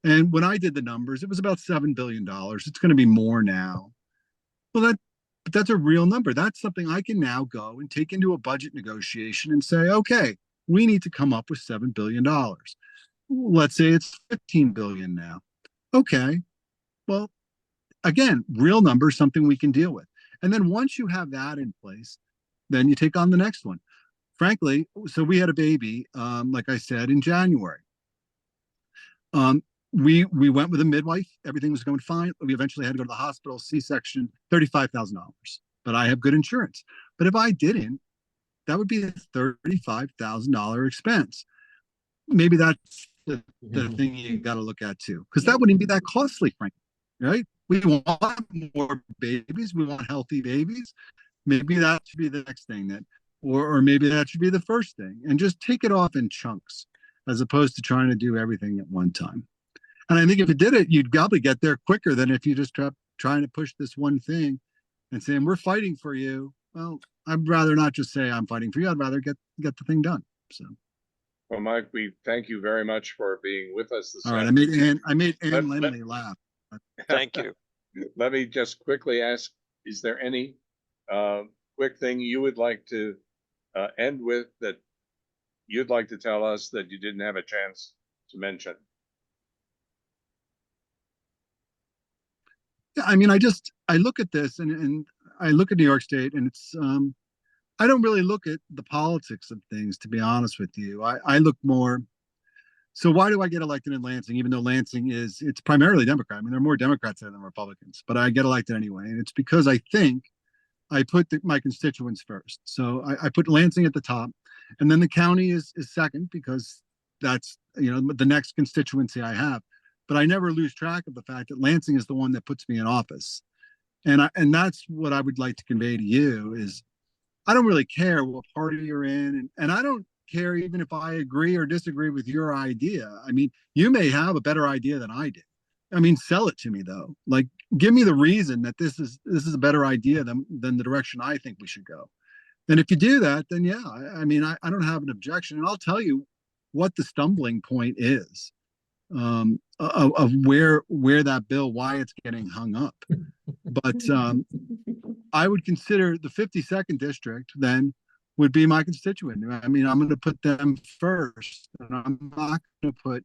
And when I did the numbers, it was about $7 billion. It's going to be more now. Well, that's a real number. That's something I can now go and take into a budget negotiation and say, okay, we need to come up with $7 billion. Let's say it's 15 billion now. Okay, well, again, real number, something we can deal with. And then once you have that in place, then you take on the next one. Frankly, so we had a baby, like I said, in January. We went with a midwife. Everything was going fine. We eventually had to go to the hospital, C-section, $35,000. But I have good insurance. But if I didn't, that would be a $35,000 expense. Maybe that's the thing you got to look at too, because that wouldn't be that costly, frankly, right? We want more babies. We want healthy babies. Maybe that should be the next thing or maybe that should be the first thing, and just take it off in chunks as opposed to trying to do everything at one time. And I think if you did it, you'd probably get there quicker than if you just kept trying to push this one thing and saying, we're fighting for you. Well, I'd rather not just say I'm fighting for you. I'd rather get the thing done. So. Well, Mike, we thank you very much for being with us this All right. afternoon. I made Ann Lenley laugh. Thank you. Let me just quickly ask, is there any quick thing you would like to end with that you'd like to tell us that you didn't have a chance to mention? Yeah, I mean, I look at this and I look at New York State, and it's I don't really look at the politics of things, to be honest with you. I look more. So why do I get elected in Lansing, even though Lansing it's primarily Democrat? I mean, there are more Democrats there than Republicans, but I get elected anyway. And it's because I think I put my constituents first. So I put Lansing at the top, and then the county is second because that's, the next constituency I have. But I never lose track of the fact that Lansing is the one that puts me in office. And that's what I would like to convey to you is I don't really care what party you're in. And I don't care even if I agree or disagree with your idea. I mean, you may have a better idea than I did. I mean, sell it to me though. Like, give me the reason that this is a better idea than the direction I think we should go. And if you do that, then yeah, I mean, I don't have an objection. And I'll tell you what the stumbling point is. Of where that bill, why it's getting hung up. But I would consider the 52nd district then would be my constituent. I mean, I'm going to put them first, and I'm not going to put,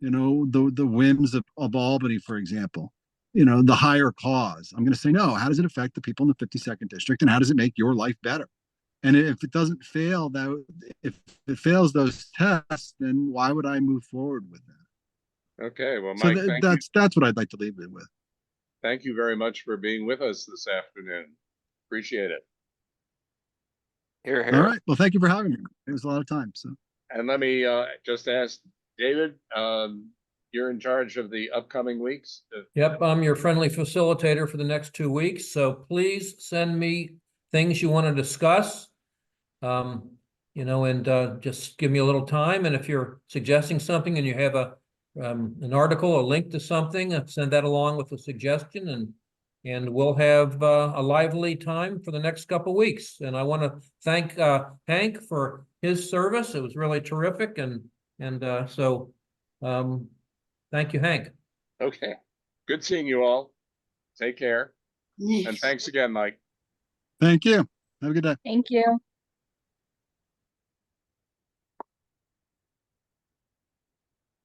the whims of Albany, for example, the higher cause. I'm going to say, no, how does it affect the people in the 52nd district, and how does it make your life better? And if it doesn't fail if it fails those tests, then why would I move forward with that? Okay, well, So Mike, that's what I'd like to leave it with. Thank you very much for being with us this afternoon. Appreciate it. Here, All right. Well, thank you for having me. It was a lot of time. So. And let me just ask David, you're in charge of the upcoming weeks. Yep, I'm your friendly facilitator for the next 2 weeks. So please send me things you want to discuss. And just give me a little time. And if you're suggesting something and you have an article, a link to something, send that along with a suggestion, and we'll have a lively time for the next couple of weeks. And I want to thank Hank for his service. It was really terrific, so thank you, Hank. Okay, good seeing you all. Take care, and thanks again, Mike. Thank you. Have a good day. Thank you.